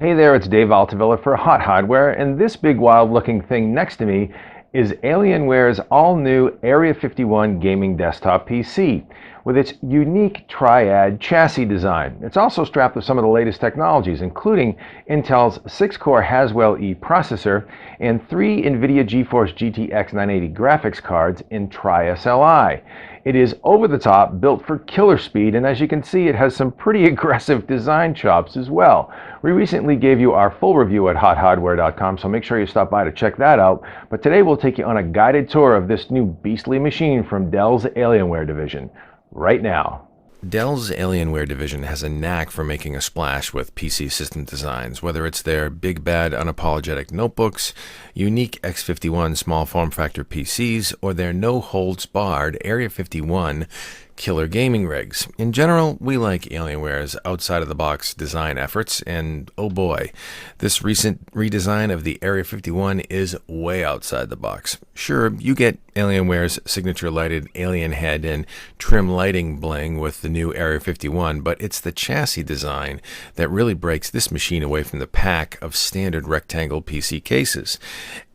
Hey there, it's Dave Altavilla for Hot Hardware, and this big wild looking thing next to me is Alienware's all-new Area 51 gaming desktop PC with its unique Triad chassis design. It's also strapped with some of the latest technologies, including Intel's 6-core Haswell-E processor and 3 NVIDIA GeForce GTX 980 graphics cards in Tri-SLI. It is over the top, built for killer speed, and as you can see, it has some pretty aggressive design chops as well. We recently gave you our full review at HotHardware.com, so make sure you stop by to check that out. But today we'll take you on a guided tour of this new beastly machine from Dell's Alienware division, right now. Dell's Alienware division has a knack for making a splash with PC system designs, whether it's their big bad unapologetic notebooks, unique X51 small form factor PCs, or their no holds barred Area 51 killer gaming rigs. In general, we like Alienware's outside-of-the-box design efforts, and oh boy, this recent redesign of the Area 51 is way outside the box. Sure, you get Alienware's signature lighted alien head and trim lighting bling with the new Area 51, but it's the chassis design that really breaks this machine away from the pack of standard rectangle PC cases.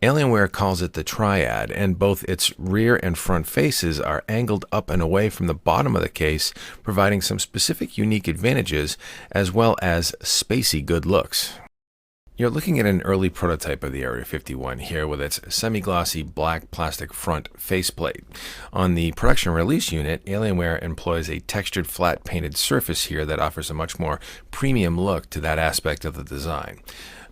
Alienware calls it the Triad, and both its rear and front faces are angled up and away from the bottom of the case, providing some specific unique advantages as well as spacey good looks. You're looking at an early prototype of the Area 51 here with its semi-glossy black plastic front faceplate. On the production release unit, Alienware employs a textured flat painted surface here that offers a much more premium look to that aspect of the design.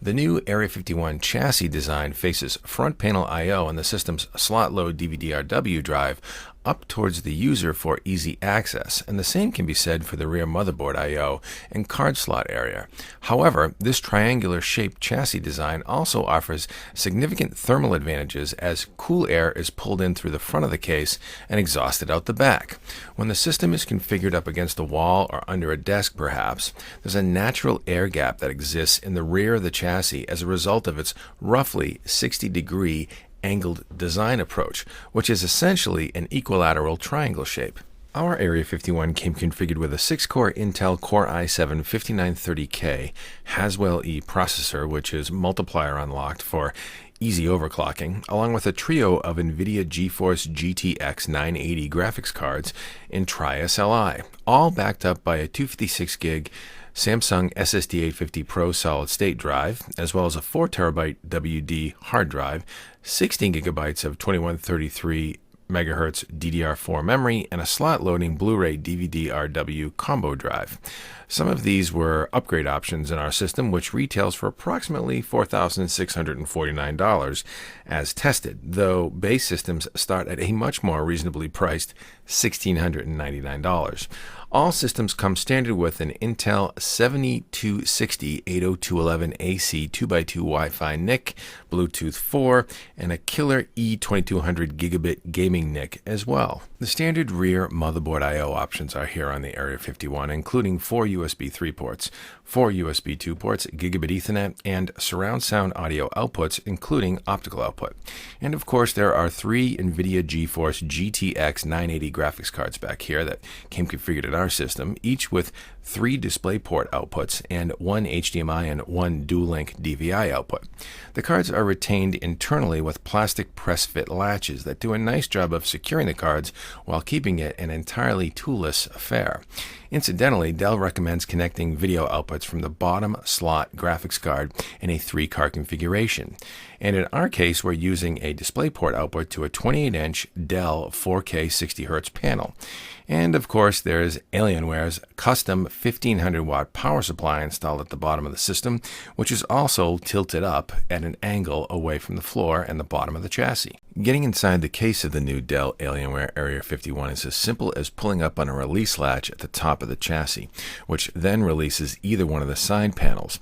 The new Area 51 chassis design faces front panel I/O and the system's slot-load DVD-RW drive up towards the user for easy access, and the same can be said for the rear motherboard I/O and card slot area. However, this triangular-shaped chassis design also offers significant thermal advantages as cool air is pulled in through the front of the case and exhausted out the back. When the system is configured up against a wall or under a desk perhaps, there's a natural air gap that exists in the rear of the chassis as a result of its roughly 60-degree angled design approach, which is essentially an equilateral triangle shape. Our Area 51 came configured with a 6-core Intel Core i7-5930K Haswell-E processor, which is multiplier unlocked for easy overclocking, along with a trio of NVIDIA GeForce GTX 980 graphics cards in Tri-SLI, all backed up by a 256GB Samsung SSD 850 Pro solid-state drive, as well as a 4TB WD hard drive, 16GB of 2133 MHz DDR4 memory, and a slot-loading Blu-ray DVD-RW combo drive. Some of these were upgrade options in our system, which retails for approximately $4,649 as tested, though base systems start at a much more reasonably priced $1,699. All systems come standard with an Intel 7260 802.11ac 2x2 Wi-Fi NIC, Bluetooth 4, and a killer E2200 gigabit gaming NIC as well. The standard rear motherboard I/O options are here on the Area 51, including 4 USB 3 ports, 4 USB 2 ports, gigabit Ethernet, and surround sound audio outputs, including optical output. And of course, there are 3 NVIDIA GeForce GTX 980 graphics cards back here that came configured in our system, each with 3 DisplayPort outputs and 1 HDMI and 1 dual-link DVI output. The cards are retained internally with plastic press-fit latches that do a nice job of securing the cards while keeping it an entirely toolless affair. Incidentally, Dell recommends connecting video outputs from the bottom slot graphics card in a 3-card configuration. And in our case, we're using a DisplayPort output to a 28-inch Dell 4K 60Hz panel. And of course, there's Alienware's custom 1500-watt power supply installed at the bottom of the system, which is also tilted up at an angle away from the floor and the bottom of the chassis. Getting inside the case of the new Dell Alienware Area 51 is as simple as pulling up on a release latch at the top of the chassis, which then releases either one of the side panels.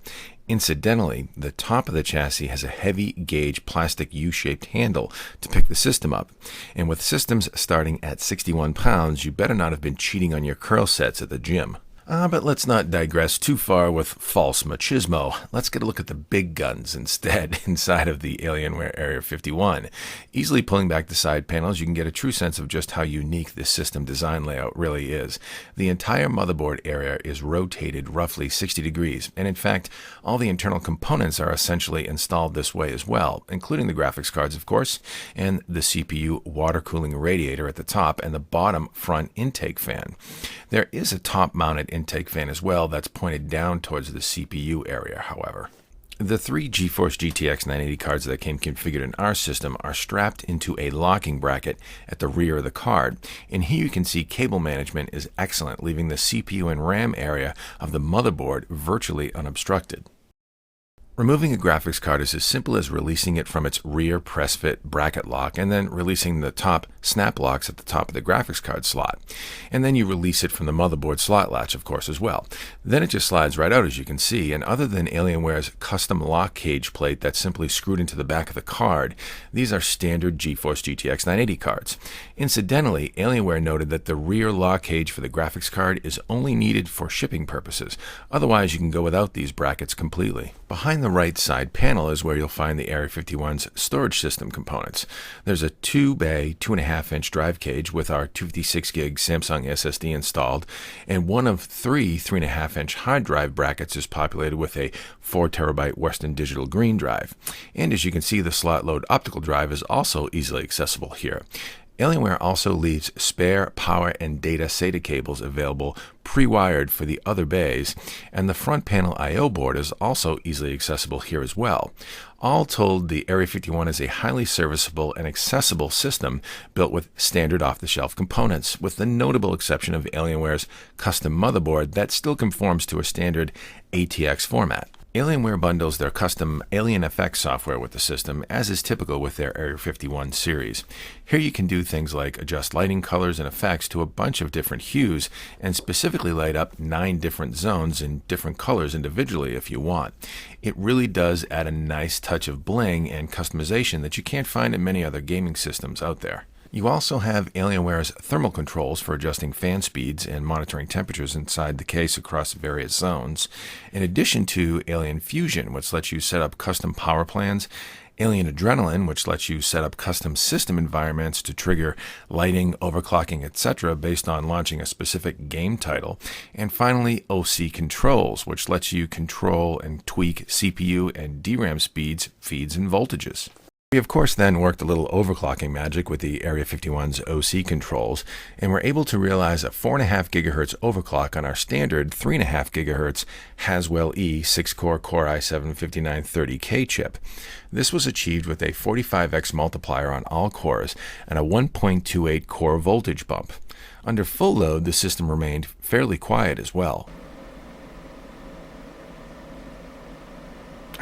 Incidentally, the top of the chassis has a heavy gauge plastic U-shaped handle to pick the system up, and with systems starting at 61 pounds, you better not have been cheating on your curl sets at the gym. But let's not digress too far with false machismo. Let's get a look at the big guns instead inside of the Alienware Area 51. Easily pulling back the side panels, you can get a true sense of just how unique this system design layout really is. The entire motherboard area is rotated roughly 60 degrees, and in fact, all the internal components are essentially installed this way as well, including the graphics cards, of course, and the CPU water cooling radiator at the top and the bottom front intake fan. There is a top-mounted intake fan as well that's pointed down towards the CPU area, however. The three GeForce GTX 980 cards that came configured in our system are strapped into a locking bracket at the rear of the card, and here you can see cable management is excellent, leaving the CPU and RAM area of the motherboard virtually unobstructed. Removing a graphics card is as simple as releasing it from its rear press-fit bracket lock and then releasing the top snap locks at the top of the graphics card slot. And then you release it from the motherboard slot latch, of course, as well. Then it just slides right out, as you can see, and other than Alienware's custom lock cage plate that's simply screwed into the back of the card, these are standard GeForce GTX 980 cards. Incidentally, Alienware noted that the rear lock cage for the graphics card is only needed for shipping purposes. Otherwise, you can go without these brackets completely. Behind the right side panel is where you'll find the Area 51's storage system components. There's a 2-bay, 2.5-inch drive cage with our 256GB Samsung SSD installed, and one of three 3.5-inch hard drive brackets is populated with a 4TB Western Digital Green drive. And as you can see, the slot load optical drive is also easily accessible here. Alienware also leaves spare power and data SATA cables available pre-wired for the other bays, and the front panel I/O board is also easily accessible here as well. All told, the Area 51 is a highly serviceable and accessible system built with standard off-the-shelf components, with the notable exception of Alienware's custom motherboard that still conforms to a standard ATX format. Alienware bundles their custom AlienFX software with the system, as is typical with their Area 51 series. Here you can do things like adjust lighting colors and effects to a bunch of different hues and specifically light up 9 different zones in different colors individually if you want. It really does add a nice touch of bling and customization that you can't find in many other gaming systems out there. You also have Alienware's thermal controls for adjusting fan speeds and monitoring temperatures inside the case across various zones, in addition to Alien Fusion, which lets you set up custom power plans, Alien Adrenaline, which lets you set up custom system environments to trigger lighting, overclocking, etc. based on launching a specific game title, and finally OC Controls, which lets you control and tweak CPU and DRAM speeds, feeds, and voltages. We of course then worked a little overclocking magic with the Area 51's OC controls, and were able to realize a 4.5 GHz overclock on our standard 3.5 GHz Haswell-E 6-core Core i7 5930K chip. This was achieved with a 45x multiplier on all cores and a 1.28 core voltage bump. Under full load, the system remained fairly quiet as well.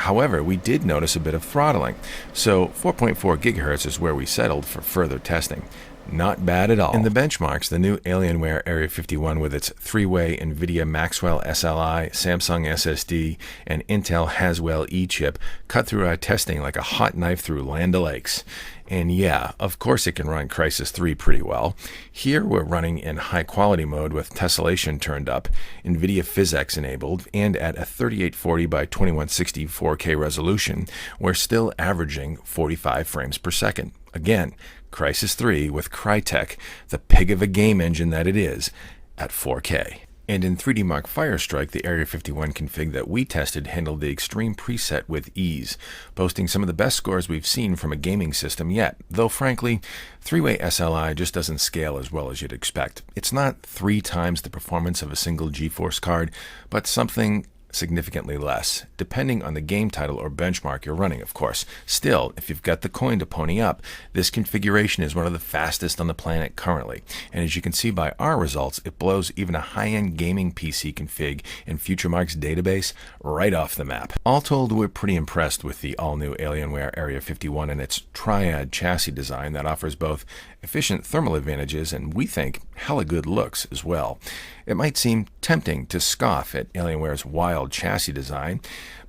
However, we did notice a bit of throttling, so 4.4 GHz is where we settled for further testing. Not bad at all. In the benchmarks, the new Alienware Area 51 with its 3-way NVIDIA Maxwell-SLI, Samsung SSD, and Intel Haswell-E chip cut through our testing like a hot knife through Land O'Lakes. And yeah, of course it can run Crysis 3 pretty well. Here we're running in high quality mode with tessellation turned up, NVIDIA PhysX enabled, and at a 3840 by 2160 4K resolution, we're still averaging 45 frames per second. Again, Crysis 3 with Crytek, the pig of a game engine that it is, at 4K. And in 3D Mark Firestrike, the Area 51 config that we tested handled the extreme preset with ease, boasting some of the best scores we've seen from a gaming system yet, though frankly, 3-way SLI just doesn't scale as well as you'd expect. It's not 3 times the performance of a single GeForce card, but something significantly less, depending on the game title or benchmark you're running, of course. Still, if you've got the coin to pony up, this configuration is one of the fastest on the planet currently, and as you can see by our results, it blows even a high-end gaming PC config in FutureMark's database right off the map. All told, we're pretty impressed with the all-new Alienware Area 51 and its Triad chassis design that offers both efficient thermal advantages and, we think, hella good looks as well. It might seem tempting to scoff at Alienware's wild chassis design,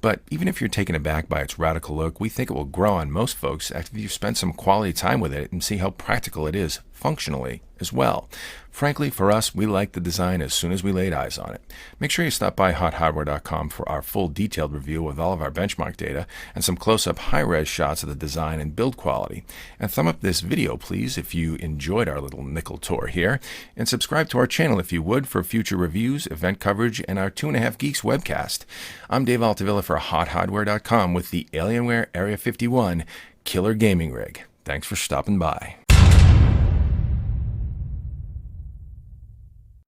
but even if you're taken aback by its radical look, we think it will grow on most folks after you've spent some quality time with it and see how practical it is functionally as well. Frankly, for us, we liked the design as soon as we laid eyes on it. Make sure you stop by HotHardware.com for our full detailed review with all of our benchmark data and some close-up high-res shots of the design and build quality. And thumb up this video, please, if you enjoyed our little nickel tour here. And subscribe to our channel if you would for future reviews, event coverage, and our 2.5 Geeks webcast. I'm Dave Altavilla for HotHardware.com with the Alienware Area 51 Killer Gaming Rig. Thanks for stopping by.